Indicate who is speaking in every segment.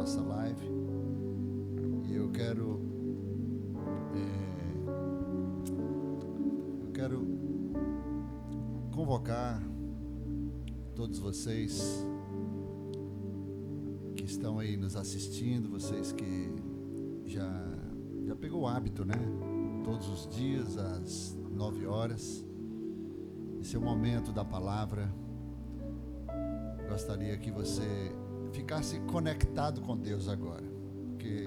Speaker 1: nossa live. E eu quero convocar todos vocês que estão aí nos assistindo, vocês que já pegou o hábito, né? Todos os dias às 9 horas. Esse é o momento da palavra. Gostaria que você ficasse conectado com Deus agora, porque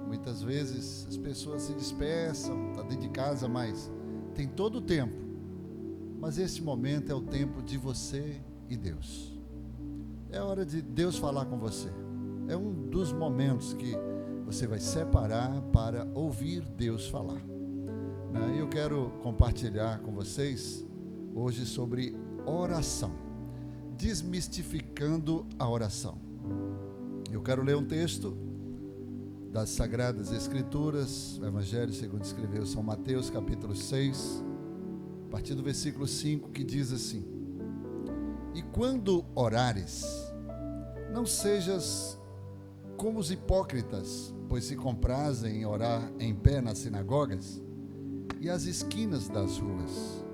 Speaker 1: muitas vezes as pessoas se dispersam, está dentro de casa, mas tem todo o tempo. Mas esse momento é o tempo de você e Deus. É hora de Deus falar com você. É um dos momentos que você vai separar para ouvir Deus falar. E eu quero compartilhar com vocês hoje sobre oração, desmistificando a oração. Eu quero ler um texto das Sagradas Escrituras, o Evangelho segundo escreveu São Mateus, capítulo 6, a partir do versículo 5, que diz assim: E quando orares, não sejas como os hipócritas, pois se comprazem em orar em pé nas sinagogas e às esquinas das ruas,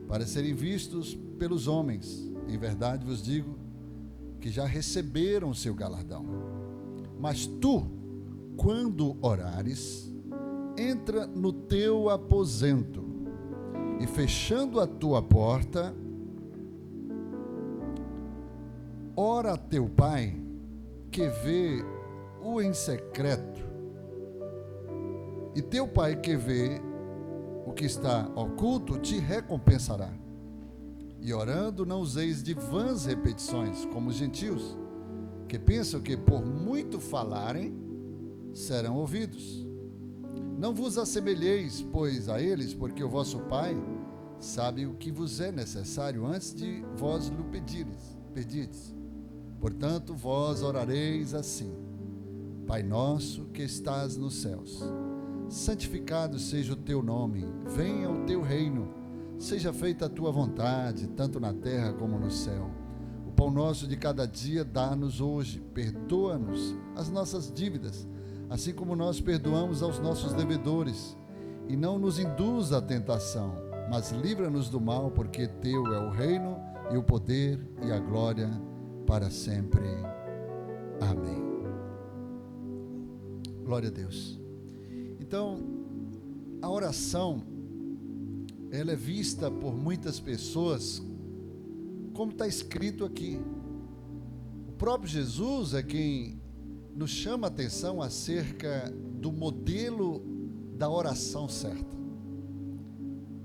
Speaker 1: para serem vistos pelos homens. Em verdade vos digo que já receberam o seu galardão. Mas tu, quando orares, entra no teu aposento e, fechando a tua porta, ora a teu Pai, que vê o em secreto, e teu Pai que vê o que está oculto te recompensará. E orando, não useis de vãs repetições, como os gentios, que pensam que por muito falarem, serão ouvidos. Não vos assemelheis, pois, a eles, porque o vosso Pai sabe o que vos é necessário antes de vós lhe pedirdes. Portanto, vós orareis assim: Pai nosso que estás nos céus, santificado seja o teu nome, venha o teu reino, seja feita a tua vontade, tanto na terra como no céu. O pão nosso de cada dia dá-nos hoje, perdoa-nos as nossas dívidas, assim como nós perdoamos aos nossos devedores, e não nos induza à tentação, mas livra-nos do mal, porque teu é o reino e o poder e a glória para sempre. Amém. Glória a Deus. Então, a oração, ela é vista por muitas pessoas como está escrito aqui. O próprio Jesus é quem nos chama a atenção acerca do modelo da oração certa.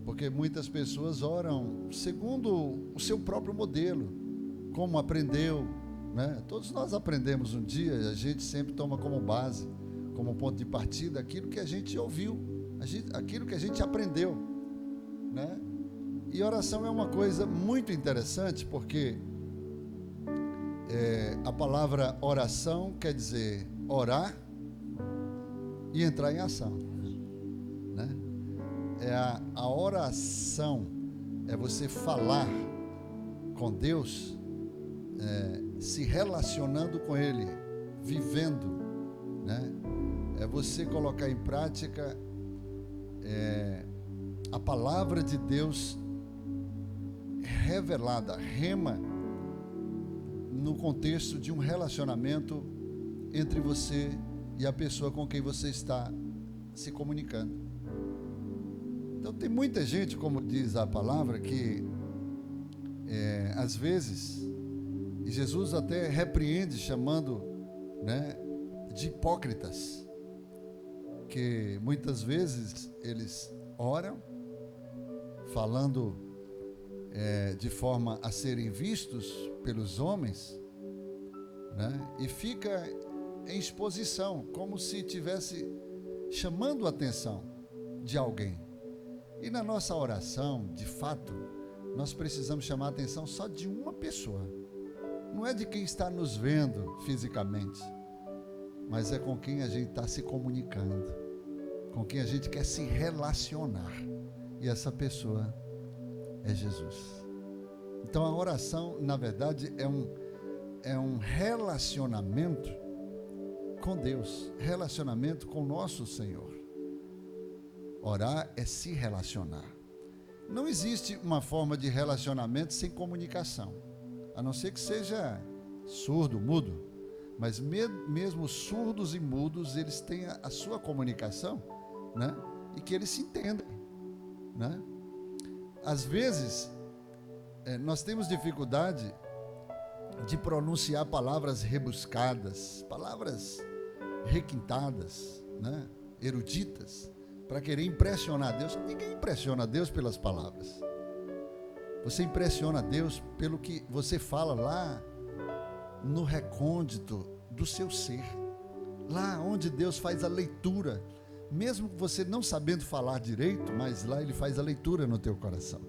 Speaker 1: Porque muitas pessoas oram segundo o seu próprio modelo, como aprendeu, né? Todos nós aprendemos um dia, a gente sempre toma como base, como ponto de partida, aquilo que a gente ouviu, aquilo que a gente aprendeu, né? E oração é uma coisa muito interessante, porque a palavra oração quer dizer orar e entrar em ação, né? A oração é você falar com Deus, se relacionando com Ele, vivendo, né? É você colocar em prática a palavra de Deus revelada, rema, no contexto de um relacionamento entre você e a pessoa com quem você está se comunicando. Então tem muita gente, como diz a palavra, que às vezes, e Jesus até repreende, chamando, né, de hipócritas, que muitas vezes eles oram falando de forma a serem vistos pelos homens, né? E fica em exposição, como se estivesse chamando a atenção de alguém. E na nossa oração, de fato, nós precisamos chamar a atenção só de uma pessoa. Não é de quem está nos vendo fisicamente, mas é com quem a gente está se comunicando, com quem a gente quer se relacionar. E essa pessoa é Jesus. Então a oração, na verdade, é um relacionamento com Deus, relacionamento com nosso Senhor. Orar é se relacionar. Não existe uma forma de relacionamento sem comunicação, a não ser que seja surdo, mudo. Mas mesmo surdos e mudos, eles têm a sua comunicação, né? E que eles se entendem, né? Às vezes, nós temos dificuldade de pronunciar palavras rebuscadas, palavras requintadas, né? Eruditas, para querer impressionar Deus. Ninguém impressiona Deus pelas palavras. Você impressiona Deus pelo que você fala lá no recôndito do seu ser, lá onde Deus faz a leitura, mesmo você não sabendo falar direito, mas lá Ele faz a leitura no teu coração.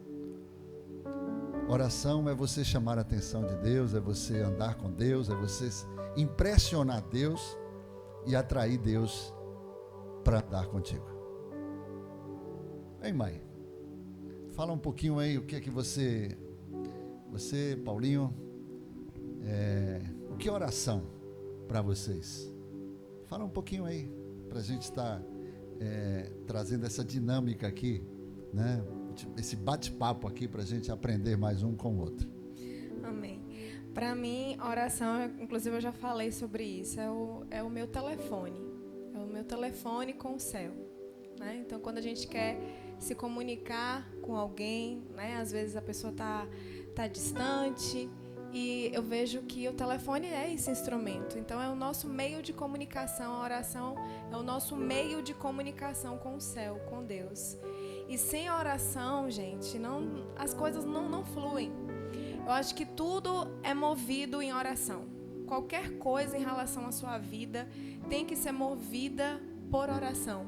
Speaker 1: Oração é você chamar a atenção de Deus, é você andar com Deus, é você impressionar Deus e atrair Deus para andar contigo. Ei, mãe, fala um pouquinho aí o que é que você, Paulinho, o que é oração para vocês? Fala um pouquinho aí, para a gente estar trazendo essa dinâmica aqui, né? Esse bate-papo aqui para a gente aprender mais um com o outro.
Speaker 2: Amém. Para mim, oração, inclusive eu já falei sobre isso, é o meu telefone. É o meu telefone com o céu, né? Então, quando a gente quer se comunicar com alguém, né? Às vezes a pessoa tá distante, e eu vejo que o telefone é esse instrumento. Então, é o nosso meio de comunicação. A oração é o nosso meio de comunicação com o céu, com Deus. E sem oração, gente, as coisas não fluem. Eu acho que tudo é movido em oração. Qualquer coisa em relação à sua vida tem que ser movida por oração.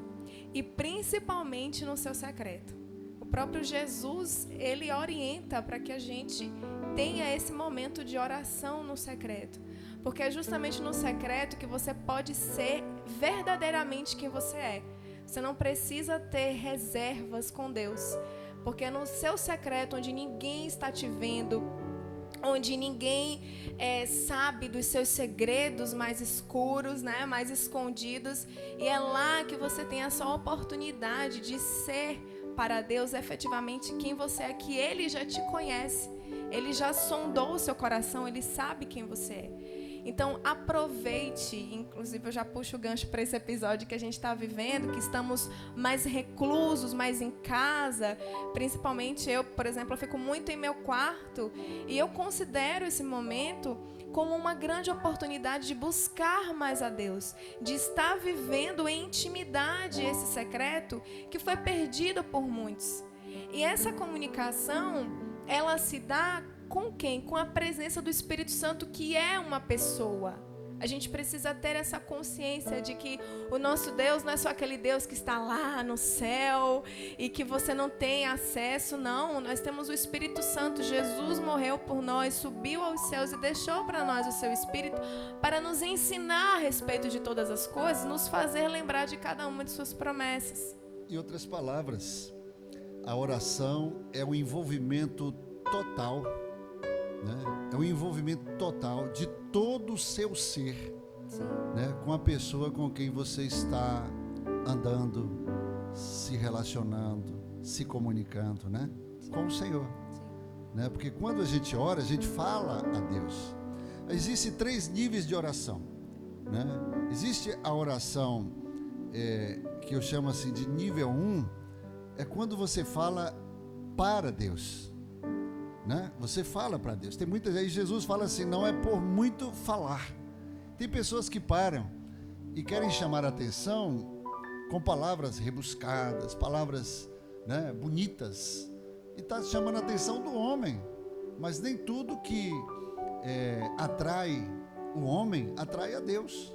Speaker 2: E principalmente no seu secreto. O próprio Jesus, ele orienta para que a gente tenha esse momento de oração no secreto. Porque é justamente no secreto que você pode ser verdadeiramente quem você é. Você não precisa ter reservas com Deus. Porque é no seu secreto, onde ninguém está te vendo, onde ninguém sabe dos seus segredos mais escuros, né, mais escondidos. E é lá que você tem essa oportunidade de ser para Deus efetivamente quem você é, que Ele já te conhece. Ele já sondou o seu coração, Ele sabe quem você é. Então, aproveite, inclusive eu já puxo o gancho para esse episódio que a gente está vivendo, que estamos mais reclusos, mais em casa. Principalmente eu, por exemplo, eu fico muito em meu quarto e eu considero esse momento como uma grande oportunidade de buscar mais a Deus, de estar vivendo em intimidade esse secreto que foi perdido por muitos. E essa comunicação, ela se dá com quem? Com a presença do Espírito Santo, que é uma pessoa. A gente precisa ter essa consciência de que o nosso Deus não é só aquele Deus que está lá no céu e que você não tem acesso. Não, nós temos o Espírito Santo. Jesus morreu por nós, subiu aos céus e deixou para nós o seu Espírito para nos ensinar a respeito de todas as coisas, nos fazer lembrar de cada uma de suas promessas.
Speaker 1: Em outras palavras, a oração é o envolvimento total, né? É o envolvimento total de todo o seu ser, né? Com a pessoa com quem você está andando, se relacionando, se comunicando, né? Com o Senhor, né? Porque quando a gente ora, a gente fala a Deus. Existem 3 níveis de oração, né? Existe a oração que eu chamo assim de nível 1, é quando você fala para Deus, né? Você fala para Deus. Tem muitas vezes Jesus fala assim, não é por muito falar. Tem pessoas que param e querem chamar a atenção com palavras rebuscadas, palavras, né, bonitas, e está chamando a atenção do homem. Mas nem tudo que atrai o homem atrai a Deus.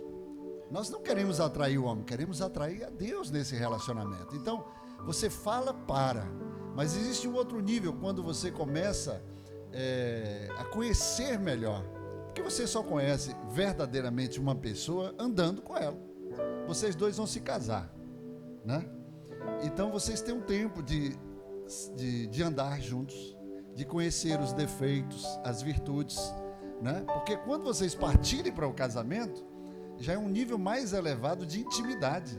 Speaker 1: Nós não queremos atrair o homem, queremos atrair a Deus nesse relacionamento. Então, você fala para, mas existe um outro nível quando você começa a conhecer melhor, porque você só conhece verdadeiramente uma pessoa andando com ela. Vocês dois vão se casar, né? Então vocês têm um tempo de andar juntos, de conhecer os defeitos, as virtudes, né? Porque quando vocês partirem para o casamento, já é um nível mais elevado de intimidade.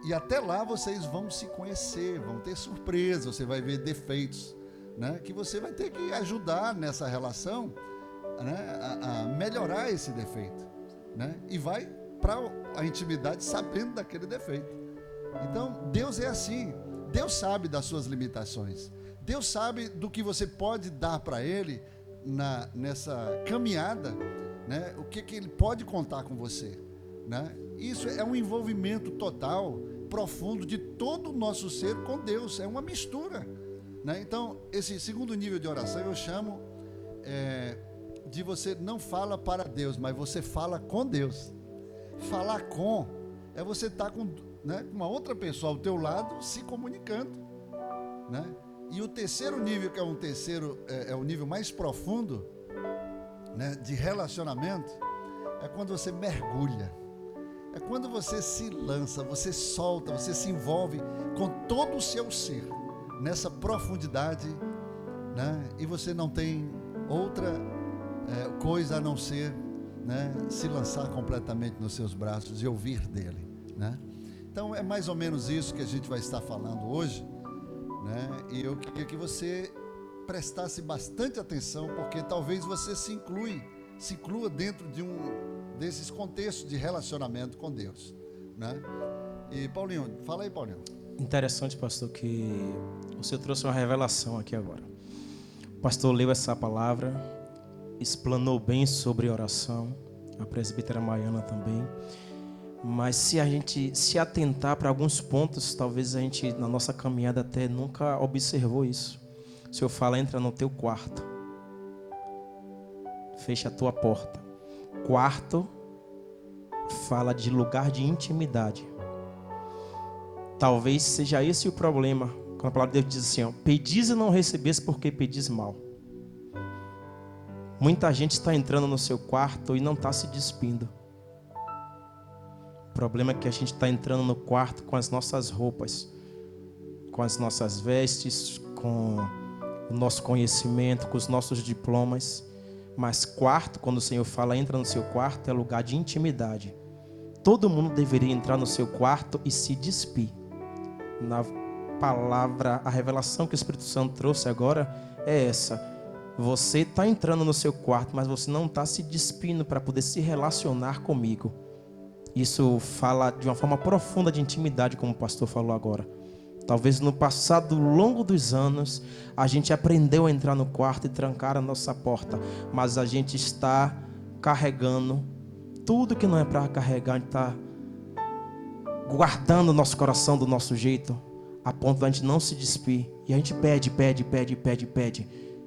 Speaker 1: E até lá vocês vão se conhecer, vão ter surpresa, você vai ver defeitos, né, que você vai ter que ajudar nessa relação, né, a melhorar esse defeito, né, e vai para a intimidade sabendo daquele defeito. Então, Deus é assim. Deus sabe das suas limitações. Deus sabe do que você pode dar para Ele nessa caminhada, né? O que Ele pode contar com você, né? Isso é um envolvimento total, profundo de todo o nosso ser com Deus. É uma mistura, né? Então, esse segundo nível de oração eu chamo de você não fala para Deus, mas você fala com Deus. Falar com é você estar com, né, uma outra pessoa ao teu lado se comunicando, né? E o terceiro nível, que é o nível mais profundo, né, de relacionamento, é quando você mergulha, é quando você se lança, você solta, você se envolve com todo o seu ser nessa profundidade, né? E você não tem outra coisa a não ser, né, se lançar completamente nos seus braços e ouvir dele, né? Então é mais ou menos isso que a gente vai estar falando hoje, né? E eu queria que você prestasse bastante atenção, porque talvez você se inclua dentro desses contextos de relacionamento com Deus, né? E Paulinho, fala aí, Paulinho.
Speaker 3: Interessante, pastor, que você trouxe uma revelação aqui agora. O pastor leu essa palavra, explanou bem sobre oração, a presbítera Maiana também. Mas se a gente se atentar para alguns pontos, talvez a gente, na nossa caminhada, até nunca observou isso. O Senhor fala, entra no teu quarto, fecha a tua porta. Quarto fala de lugar de intimidade. Talvez seja esse o problema, quando a palavra de Deus diz assim, ó, pedis e não recebes porque pedis mal. Muita gente está entrando no seu quarto e não está se despindo. O problema é que a gente está entrando no quarto com as nossas roupas, com as nossas vestes, com o nosso conhecimento, com os nossos diplomas. Mas quarto, quando o Senhor fala, entra no seu quarto, é lugar de intimidade. Todo mundo deveria entrar no seu quarto e se despir. Na palavra, a revelação que o Espírito Santo trouxe agora é essa. Você está entrando no seu quarto, mas você não está se despindo para poder se relacionar comigo. Isso fala de uma forma profunda de intimidade, como o pastor falou agora. Talvez no passado longo dos anos, a gente aprendeu a entrar no quarto e trancar a nossa porta, mas a gente está carregando tudo que não é para carregar, a gente está guardando o nosso coração do nosso jeito, a ponto de a gente não se despir. E a gente pede.